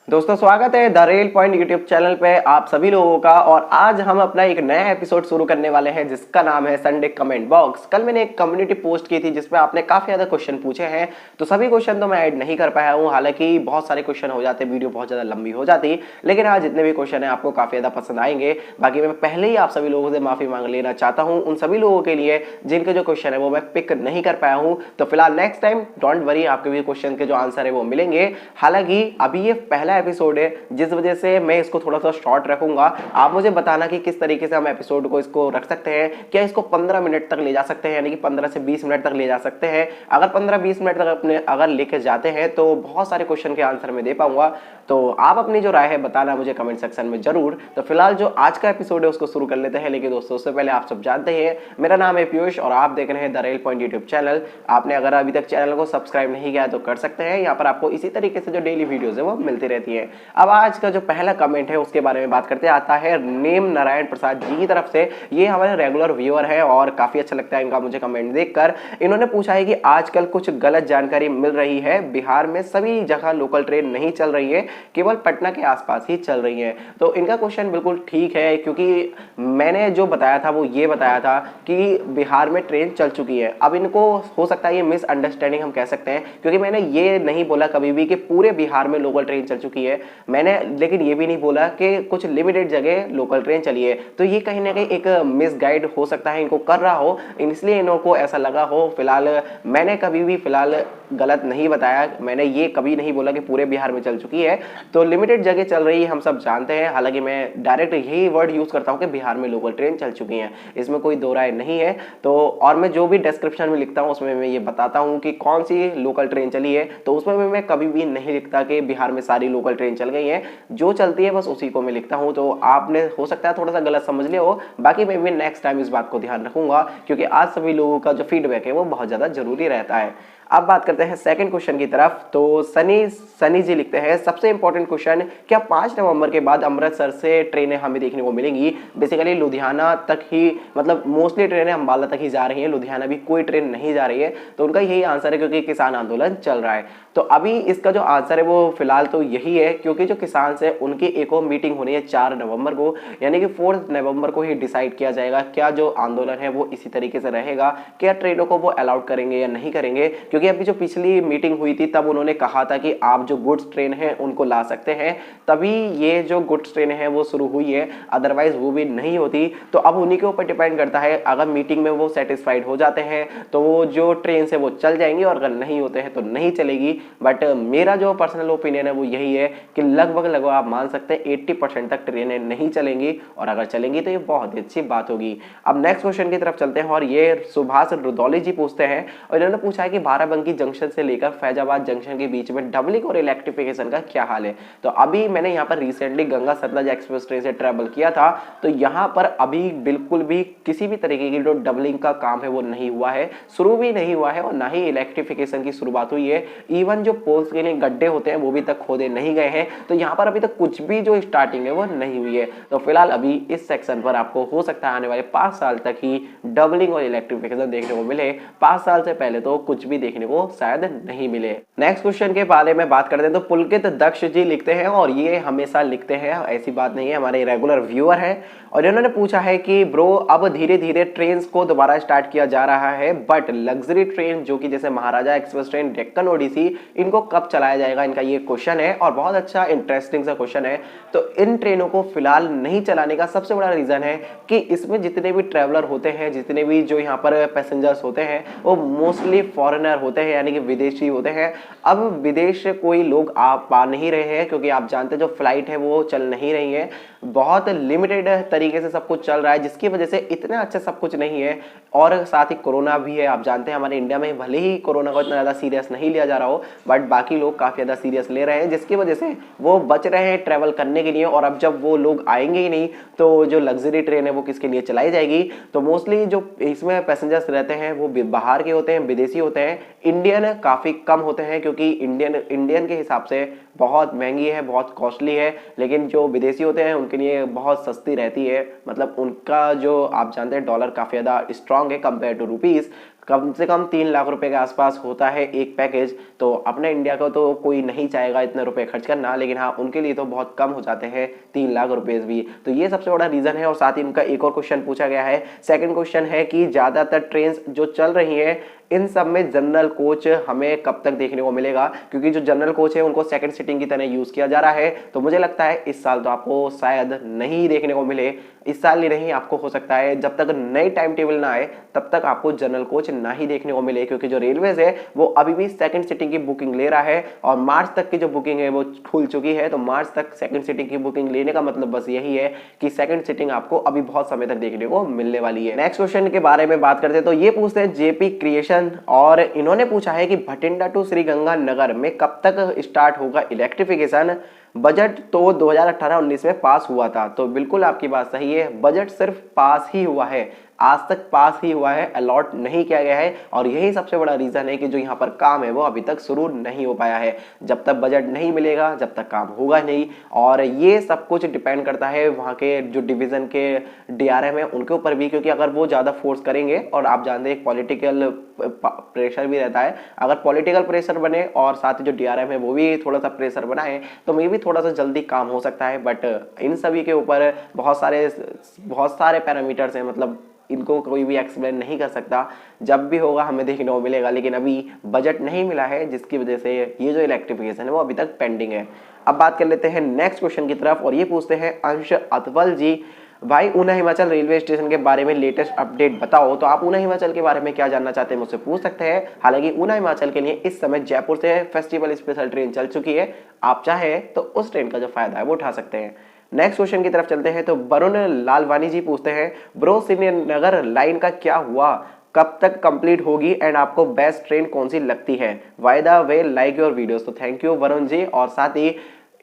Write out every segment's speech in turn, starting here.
दोस्तों स्वागत है the rail point YouTube channel पे आप सभी लोगों का। और आज हम अपना एक नया एपिसोड शुरू करने वाले हैं जिसका नाम है संडे कमेंट बॉक्स। कल मैंने एक कम्युनिटी पोस्ट की थी जिसमें आपने काफी ज्यादा क्वेश्चन पूछे हैं, तो सभी क्वेश्चन तो मैं ऐड नहीं कर पाया हूँ। हालांकि बहुत सारे क्वेश्चन हो जाते, वीडियो बहुत ज्यादा लंबी हो जाती, लेकिन आज जितने भी क्वेश्चन है आपको काफी ज्यादा पसंद आएंगे। बाकी मैं पहले ही आप सभी लोगों से माफी मांग लेना चाहता हूँ उन सभी लोगों के लिए जिनके जो क्वेश्चन है वो मैं पिक नहीं कर पाया हूँ। तो फिलहाल नेक्स्ट टाइम डोंट वरी, आपके भी क्वेश्चन के जो आंसर है वो मिलेंगे। हालांकि अभी ये पहला एपिसोड है जिस वजह से मैं इसको थोड़ा सा शॉर्ट रखूंगा। आप मुझे बताना कि किस तरीके से हम एपिसोड को इसको रख सकते हैं। क्या इसको 15 मिनट तक ले जा सकते हैं, यानी कि 15 से 20 मिनट तक ले जा सकते हैं। अगर 15-20 मिनट तक अपने अगर लेके जाते हैं तो बहुत सारे क्वेश्चन के आंसर मैं दे पाऊंगा। तो आप अपनी जो राय है बताना मुझे कमेंट सेक्शन में जरूर। तो फिलहाल जो आज का एपिसोड है उसको शुरू कर लेते हैं। लेकिन दोस्तों उससे पहले आप सब जानते हैं मेरा नाम है पीयूष और आप देख रहे हैं the rail point YouTube channel. आपने अगर अभी तक चैनल को सब्सक्राइब नहीं किया तो कर सकते हैं। यहाँ पर आपको इसी तरीके से जो डेली वीडियोज है वो मिलती रहती है। अब आज का जो पहला कमेंट है उसके बारे में बात करते आता है नेम नारायण प्रसाद जी की तरफ से। ये हमारे रेगुलर व्यूअर है और काफी अच्छा लगता है इनका मुझे कमेंट देखकर। इन्होंने पूछा है कि आजकल कुछ गलत जानकारी मिल रही है, बिहार में सभी जगह लोकल ट्रेन नहीं चल रही है, केवल पटना के आसपास ही चल रही है। तो इनका क्वेश्चन बिल्कुल ठीक है, क्योंकि मैंने जो बताया था वो ये बताया था कि बिहार में ट्रेन चल चुकी है। अब इनको हो सकता है ये मिसअंडरस्टैंडिंग हम कह सकते हैं, क्योंकि मैंने ये नहीं बोला कभी भी कि पूरे बिहार में लोकल ट्रेन चल चुकी है। मैंने लेकिन ये भी नहीं बोला कि कुछ लिमिटेड जगह लोकल ट्रेन चली है। तो ये कहीं ना कहीं एक मिसगाइड हो सकता है, इनको कर रहा हो, इसलिए इनको ऐसा लगा हो। फिलहाल मैंने कभी भी फिलहाल गलत नहीं बताया, मैंने ये कभी नहीं बोला कि पूरे बिहार में चल चुकी है। तो लिमिटेड जगह चल रही है हम सब जानते हैं। हालांकि मैं डायरेक्ट यही वर्ड यूज करता हूं कि बिहार में लोकल ट्रेन चल चुकी हैं, इसमें कोई दो राय नहीं है। तो और मैं जो भी डिस्क्रिप्शन में लिखता हूं उसमें मैं ये बताता हूं कि कौन सी लोकल ट्रेन चली है। तो उसमें मैं कभी भी नहीं लिखता कि बिहार में सारी लोकल ट्रेन चल गई है, जो चलती है बस उसी को मैं लिखता हूं। तो आपने हो सकता है थोड़ा सा गलत समझ लिया हो, बाकी मैं भी नेक्स्ट टाइम इस बात को ध्यान रखूंगा, क्योंकि आज सभी लोगों का जो फीडबैक है वो बहुत ज्यादा जरूरी रहता है। अब बात करते हैं सेकंड क्वेश्चन की तरफ। तो सनी जी लिखते हैं सबसे इंपॉर्टेंट क्वेश्चन, क्या 5 नवंबर के बाद अमृतसर से ट्रेनें हमें देखने को मिलेंगी? बेसिकली लुधियाना तक ही, मतलब मोस्टली ट्रेनें अंबाला तक ही जा रही हैं, लुधियाना भी कोई ट्रेन नहीं जा रही है। तो उनका यही आंसर है, क्योंकि किसान आंदोलन चल रहा है। तो अभी इसका जो आंसर है वो फिलहाल तो यही है, क्योंकि जो किसान है उनकी एक और मीटिंग होनी है 4 नवंबर को, यानी कि 4 नवंबर को ही डिसाइड किया जाएगा क्या जो आंदोलन है वो इसी तरीके से रहेगा, क्या ट्रेनों को वो अलाउड करेंगे या नहीं करेंगे। क्योंकि अभी जो पिछली मीटिंग हुई थी तब उन्होंने कहा था कि आप जो गुड्स ट्रेन है उनको ला सकते हैं, तभी ये जो गुड्स ट्रेन है वो शुरू हुई है, अदरवाइज वो भी नहीं होती। तो अब उन्हीं के ऊपर डिपेंड करता है, अगर मीटिंग में वो सेटिस्फाइड हो जाते हैं तो वो जो ट्रेन से वो चल जाएंगी, और अगर नहीं होते हैं तो नहीं चलेगी। बट मेरा जो पर्सनल ओपिनियन है वो यही है कि लगभग आप मान सकते हैं 80% तक ट्रेनें नहीं चलेंगी, और अगर चलेंगी तो ये बहुत ही अच्छी बात होगी। अब नेक्स्ट क्वेश्चन की तरफ चलते हैं, और ये सुभाष रुदौली जी पूछते हैं, और इन्होंने पूछा है कि बाराबंकी जंक्शन से लेकर फैजाबाद जंक्शन के बीच में डबलिंग और इलेक्ट्रिफिकेशन का क्या हाल है? तो अभी मैंने यहाँ पर recently Ganga Sutlej express train से ट्रेवल किया था, तो यहाँ पर अभी बिल्कुल भी किसी भी तरीके की जो डबलिंग का काम है वो नहीं हुआ है, शुरू भी नहीं हुआ है, और ना ही इलेक्ट्रिफिकेशन की शुरुआत हुई है। इवन जो पोल्स के लिए गड्ढे होते हैं वो भी तक खोदे नहीं गए हैं। तो यहाँ पर अभी तक कुछ भी जो स्टार्टिंग है वो नहीं हुई है। तो फिलहाल अभी इस सेक्शन पर आपको हो सकता है आने वाले 5 साल तक ही डबलिंग और इलेक्ट्रिफिकेशन देखने को मिले। 5 साल से पहले तो कुछ भी देखने को शायद नहीं मिले। नेक्स्ट क्वेश्चन के बारे में बात करते हैं, तो पुलकित दक्ष जी लिखते हैं, और ये हमेशा लिखते हैं, ऐसी बात नहीं है, हमारे रेगुलर व्यूअर है। और इन्होंने पूछा है कि ब्रो अब धीरे धीरे ट्रेन को दोबारा स्टार्ट किया जा रहा है, बट लग्जरी ट्रेन जो कि जैसे महाराजा एक्सप्रेस ट्रेन, डेक्कन ओडिसी, इनको कब चलाया जाएगा? इनका ये क्वेश्चन है, और बहुत अच्छा इंटरेस्टिंग सा क्वेश्चन है। तो इन ट्रेनों को फिलहाल नहीं चलाने का सबसे बड़ा रीजन है कि इसमें जितने भी ट्रेवलर होते हैं, जितने भी जो यहाँ पर पैसेंजर्स होते हैं, वो मोस्टली फॉरेनर होते हैं, यानी कि विदेशी होते हैं। अब विदेश से कोई लोग आ पा नहीं रहे हैं, क्योंकि आप जानते हैं जो फ्लाइट है वो चल नहीं रही है, बहुत लिमिटेड तरीके से सब कुछ चल रहा है, जिसकी वजह से इतना अच्छा सब कुछ नहीं है। और साथ ही कोरोना भी है, आप जानते हैं हमारे इंडिया में भले ही कोरोना को इतना ज्यादा सीरियस नहीं लिया जा रहा हो, बट बाकी लोग काफी ज्यादा सीरियस ले रहे हैं, जिसकी वजह से वो बच रहे हैं ट्रेवल करने के लिए। और अब जब वो लोग आएंगे ही नहीं तो जो लग्जरी ट्रेन है वो किसके लिए चलाई जाएगी? तो मोस्टली जो इसमें पैसेंजर्स रहते हैं वो बाहर के होते हैं, विदेशी होते हैं, इंडियन काफी कम होते हैं, क्योंकि इंडियन के हिसाब से बहुत महंगी है, बहुत कॉस्टली है। लेकिन जो विदेशी होते हैं उनके लिए बहुत सस्ती रहती है, मतलब उनका जो आप जानते हैं डॉलर काफी ज्यादा स्ट्रांग है कंपेयर टू रुपीज। कम से कम 3 लाख रुपए के आसपास होता है एक पैकेज, तो अपने इंडिया को तो कोई नहीं चाहेगा इतने रुपए खर्च करना, लेकिन हाँ उनके लिए तो बहुत कम हो जाते हैं 3 लाख रुपए भी। तो ये सबसे बड़ा रीजन है। और साथ ही उनका एक और क्वेश्चन पूछा गया है, सेकंड क्वेश्चन है कि ज्यादातर ट्रेन जो चल रही है इन सब में जनरल कोच हमें कब तक देखने को मिलेगा, क्योंकि जो जनरल कोच है उनको सेकंड सीटिंग की तरह यूज किया जा रहा है। तो मुझे लगता है इस साल तो आपको शायद नहीं देखने को मिले, इस साल ही नहीं, आपको हो सकता है जब तक नई टाइम टेबल ना आए तब तक आपको जनरल कोच ना ही देखने को मिले, क्योंकि जो रेलवेज है वो अभी भी सेकंड सीटिंग की बुकिंग ले रहा है और मार्च तक की जो बुकिंग है वो खुल चुकी है। तो मार्च तक सेकंड सीटिंग की बुकिंग लेने का मतलब बस यही है कि सेकंड सीटिंग आपको अभी बहुत समय तक देखने को मिलने वाली है। नेक्स्ट क्वेश्चन के बारे में बात करते हैं तो ये पूछते हैं जेपी क्रिएशन, और इन्होंने पूछा है कि भटिंडा टू श्रीगंगानगर में कब तक स्टार्ट होगा इलेक्ट्रिफिकेशन। बजट तो 2018-19 में पास हुआ था, तो बिल्कुल आपकी बात सही है, बजट सिर्फ पास ही हुआ है, आज तक पास ही हुआ है, अलॉट नहीं किया गया है। और यही सबसे बड़ा रीजन है कि जो यहाँ पर काम है वो अभी तक शुरू नहीं हो पाया है। जब तक बजट नहीं मिलेगा जब तक काम होगा नहीं। और ये सब कुछ डिपेंड करता है वहाँ के जो डिवीजन के डीआरएम है उनके ऊपर भी, क्योंकि अगर वो ज़्यादा फोर्स करेंगे, और आप जानते हैं पॉलिटिकल प्रेशर भी रहता है, अगर पॉलिटिकल प्रेशर बने और साथ ही जो डीआरएम है वो भी थोड़ा सा प्रेशर बनाए तो मे भी थोड़ा सा जल्दी काम हो सकता है। बट इन सभी के ऊपर बहुत सारे पैरामीटर्स हैं, मतलब इनको कोई भी एक्सप्लेन नहीं कर सकता, जब भी होगा हमें देखने को मिलेगा। लेकिन अभी बजट नहीं मिला है जिसकी वजह से ये जो इलेक्ट्रिफिकेशन है वो अभी तक पेंडिंग है। अब बात कर लेते हैं नेक्स्ट क्वेश्चन की तरफ, और ये पूछते हैं अंश अतवल जी, भाई ऊना हिमाचल रेलवे स्टेशन के बारे में लेटेस्ट अपडेट बताओ। तो आप ऊना हिमाचल के बारे में क्या जानना चाहते हैं मुझसे पूछ सकते हैं। हालांकि ऊना हिमाचल के लिए इस समय जयपुर से फेस्टिवल स्पेशल ट्रेन चल चुकी है, आप चाहे तो उस ट्रेन का जो फायदा है वो उठा सकते हैं। नेक्स्ट क्वेश्चन की तरफ चलते हैं तो वरुण लालवानी जी पूछते हैं, ब्रो श्रीनगर लाइन का क्या हुआ, कब तक कंप्लीट होगी एंड आपको बेस्ट ट्रेन कौन सी लगती है, by the way like your videos. तो थैंक यू वरुण जी। और साथ ही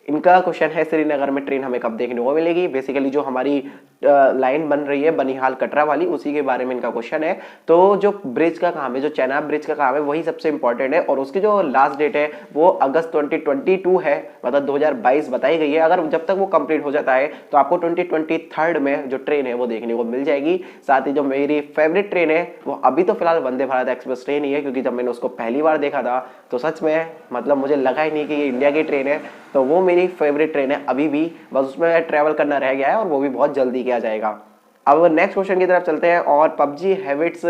इनका क्वेश्चन है श्रीनगर में ट्रेन हमें कब देखने को मिलेगी। बेसिकली जो हमारी लाइन बन रही है बनिहाल कटरा वाली, उसी के बारे में इनका क्वेश्चन है। तो जो ब्रिज का काम है, जो चेनाब ब्रिज का काम है, वही सबसे इंपॉर्टेंट है, और उसकी जो लास्ट डेट है वो अगस्त 2022 है, मतलब 2022 बताई गई है। अगर जब तक वो कंप्लीट हो जाता है तो आपको 2023 में जो ट्रेन है वो देखने को मिल जाएगी। साथ ही जो मेरी फेवरेट ट्रेन है वो अभी तो फिलहाल वंदे भारत एक्सप्रेस ट्रेन ही है, क्योंकि जब मैंने उसको पहली बार देखा था तो सच में मतलब मुझे लगा ही नहीं कि ये इंडिया की ट्रेन है। तो वो मेरी फेवरेट ट्रेन है अभी भी, बस उसमें ट्रैवल करना रह गया है और वो भी बहुत जल्दी किया जाएगा। अब नेक्स्ट क्वेश्चन की तरफ चलते हैं, और पबजी हैबिट्स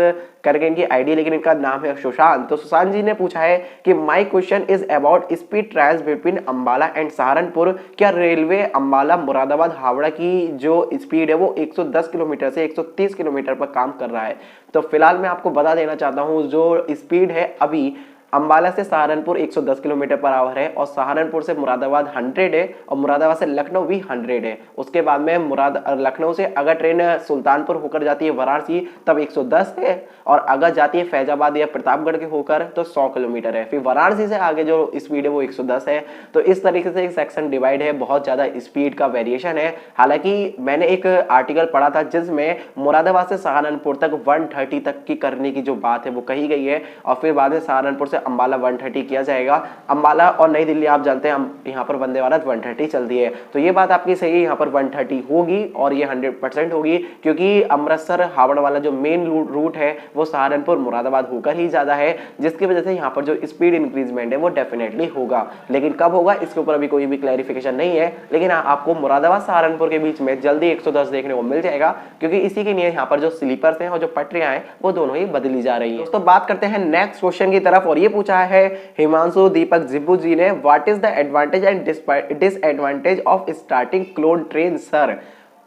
करके इनकी आईडी, लेकिन इनका नाम है सुशांत। तो सुशांत जी ने पूछा है कि my question is about speed trials between Ambala and Saharanpur. क्या रेलवे अंबाला मुरादाबाद हावड़ा की जो स्पीड है वो 110 किलोमीटर से 130 किलोमीटर पर काम कर रहा है। तो फिलहाल मैं आपको बता देना चाहता हूँ जो स्पीड है अभी अंबाला से सहारनपुर 110 किलोमीटर पर आवर है, और सहारनपुर से मुरादाबाद 100 है, और मुरादाबाद से लखनऊ भी 100 है। उसके बाद में लखनऊ से अगर ट्रेन सुल्तानपुर होकर जाती है वाराणसी तब 110 है, और अगर जाती है फैजाबाद या प्रतापगढ़ के होकर तो 100 किलोमीटर है। फिर वाराणसी से आगे जो स्पीड है वो 110 है। तो इस तरीके से एक सेक्शन डिवाइड है, बहुत ज्यादा स्पीड का वेरिएशन है। हालांकि मैंने एक आर्टिकल पढ़ा था जिसमें मुरादाबाद से सहारनपुर तक 130 तक की करने की जो बात है वो कही गई है, और फिर बाद में सहारनपुर से अंबाला 130 किया जाएगा। अंबाला और नई दिल्ली आप जानते हैं यहाँ पर वंदे भारत 130 चलती है। तो ये बात आपकी सही है, यहाँ पर 130 होगी और ये 100% होगी, क्योंकि अमृतसर हावड़ा वाला जो मेन रूट है वो सहारनपुर मुरादाबाद होकर ही ज्यादा है, जिसकी वजह से यहाँ पर जो स्पीड इंक्रीजमेंट है वो डेफिनेटली होगा। लेकिन कब होगा इसके ऊपर अभी कोई भी क्लैरिफिकेशन नहीं है, लेकिन आपको मुरादाबाद सहारनपुर के बीच में जल्दी 110 देखने को मिल जाएगा, क्योंकि इसी के लिए यहाँ पर जो स्लीपर्स हैं और जो पटरियां हैं वो दोनों ही बदली जा रही है। दोस्तों बात करते हैं नेक्स्ट क्वेश्चन की तरफ, और ये पूछा है हिमांशु दीपक जिब्बू जी ने, what is the advantage and disadvantage of starting clone train sir.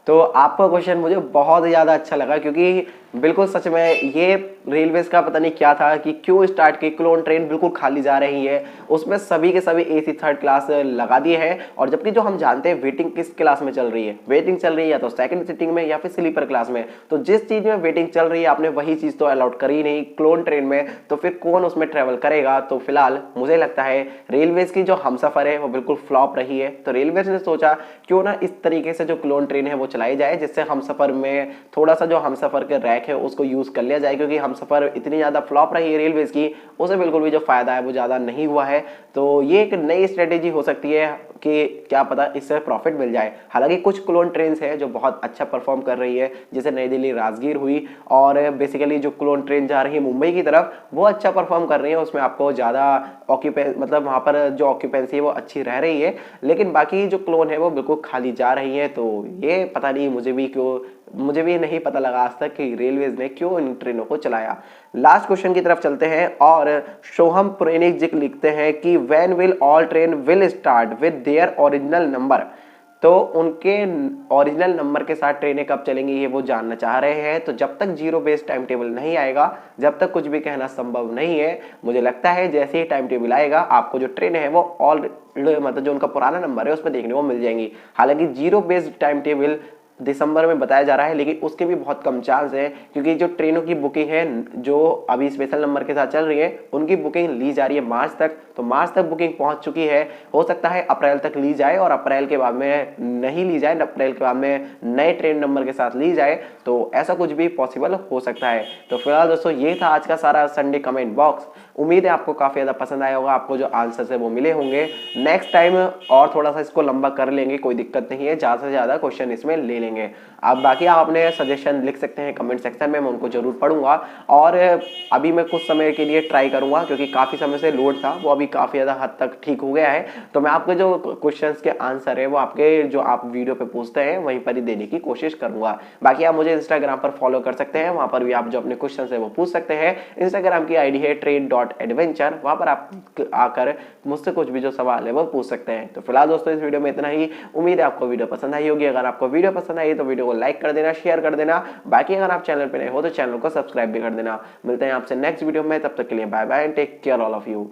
तो आपका क्वेश्चन मुझे बहुत ज्यादा अच्छा लगा, क्योंकि बिल्कुल सच में ये रेलवेज का पता नहीं क्या था कि क्यों स्टार्ट की क्लोन ट्रेन बिल्कुल खाली जा रही है, उसमें सभी के सभी एसी थर्ड क्लास लगा दिए हैं। और जबकि जो हम जानते हैं वेटिंग किस क्लास में चल रही है, वेटिंग चल रही है या तो सेकंड सीटिंग में या फिर स्लीपर क्लास में। तो जिस चीज में वेटिंग चल रही है आपने वही चीज तो अलाउड करी नहीं क्लोन ट्रेन में, तो फिर कौन उसमें ट्रेवल करेगा। तो फिलहाल मुझे लगता है रेलवेज की जो हमसफर है वो बिल्कुल फ्लॉप रही है। तो रेलवेज ने सोचा क्यों ना इस तरीके से जो क्लोन ट्रेन है वो चलाई जाए, जिससे हमसफर में थोड़ा सा जो हमसफर के रैक है उसको यूज कर लिया जाए, क्योंकि हमसफर इतनी ज्यादा फ्लॉप रही है रेलवेज की, उसे बिल्कुल भी जो फायदा है वो ज्यादा नहीं हुआ है। तो ये एक नई स्ट्रेटेजी हो सकती है कि क्या पता इससे प्रॉफिट मिल जाए। हालांकि कुछ क्लोन ट्रेन्स है जो बहुत अच्छा परफॉर्म कर रही है, जैसे नई दिल्ली राजगीर हुई, और बेसिकली जो क्लोन ट्रेन जा रही है मुंबई की तरफ वो अच्छा परफॉर्म कर रही है, उसमें आपको ज़्यादा मतलब वहाँ पर जो ऑक्यूपेंसी है वो अच्छी रह रही है। लेकिन बाकी जो क्लोन है वो बिल्कुल खाली जा रही है। तो ये पता नहीं, मुझे भी नहीं पता लगा आज तक कि रेलवेज ने क्यों इन ट्रेनों को चलाया। लास्ट क्वेश्चन की तरफ चलते हैं और सोहम पुरेनिक जी लिखते हैं कि when will all train will start with their original number. तो उनके ओरिजिनल नंबर के साथ ट्रेनें कब चलेंगी ये वो जानना चाह रहे हैं। तो जब तक जीरो बेस्ड टाइम टेबल नहीं आएगा, जब तक कुछ भी कहना संभव नहीं है। मुझे लगता है जैसे ही टाइम टेबल आएगा आपको जो ट्रेन है वो ऑल मतलब जो उनका पुराना नंबर है उसमें देखने को मिल जाएंगी। हालांकि जीरो बेस्ड टाइम टेबल दिसंबर में बताया जा रहा है, लेकिन उसके भी बहुत कम चांस है, क्योंकि जो ट्रेनों की बुकिंग है जो अभी स्पेशल नंबर के साथ चल रही है उनकी बुकिंग ली जा रही है मार्च तक। तो मार्च तक बुकिंग पहुंच चुकी है, हो सकता है अप्रैल तक ली जाए और अप्रैल के बाद में नहीं ली जाए, अप्रैल के बाद में नए ट्रेन नंबर के साथ ली जाए। तो ऐसा कुछ भी पॉसिबल हो सकता है। तो फिलहाल दोस्तों ये था आज का सारा संडे कमेंट बॉक्स। उम्मीद है आपको काफी ज्यादा पसंद आया होगा, आपको जो आंसर है वो मिले होंगे। नेक्स्ट टाइम और थोड़ा सा इसको लंबा कर लेंगे, कोई दिक्कत नहीं है, ज्यादा से ज्यादा क्वेश्चन इसमें ले लेंगे। अब बाकी आप अपने सजेशन लिख सकते हैं कमेंट सेक्शन में, मैं उनको जरूर पढ़ूंगा। और अभी मैं कुछ समय के लिए ट्राई करूंगा, क्योंकि काफी समय से लोड था वो अभी काफी ज्यादा हद तक ठीक हो गया है। तो मैं आपके जो क्वेश्चंस के आंसर है वो आपके जो आप वीडियो पे पूछते हैं वहीं पर ही देने की कोशिश करूंगा। बाकी आप मुझे इंस्टाग्राम पर फॉलो कर सकते हैं, वहां पर भी आप जो अपने क्वेश्चन है वो पूछ सकते हैं। इंस्टाग्राम की आईडी है train.adventure, वहां पर आप आकर मुझसे कुछ भी जो सवाल है वो पूछ सकते हैं। तो फिलहाल दोस्तों इस वीडियो में इतना ही। उम्मीद है आपको वीडियो पसंद आई होगी। अगर आपको वीडियो पसंद आई तो वीडियो को लाइक कर देना, शेयर कर देना। बाकी अगर आप चैनल पे नए हो तो चैनल को सब्सक्राइब भी कर देना। मिलते हैं आपसे नेक्स्ट वीडियो में, तब तक के लिए bye bye and take care all of you.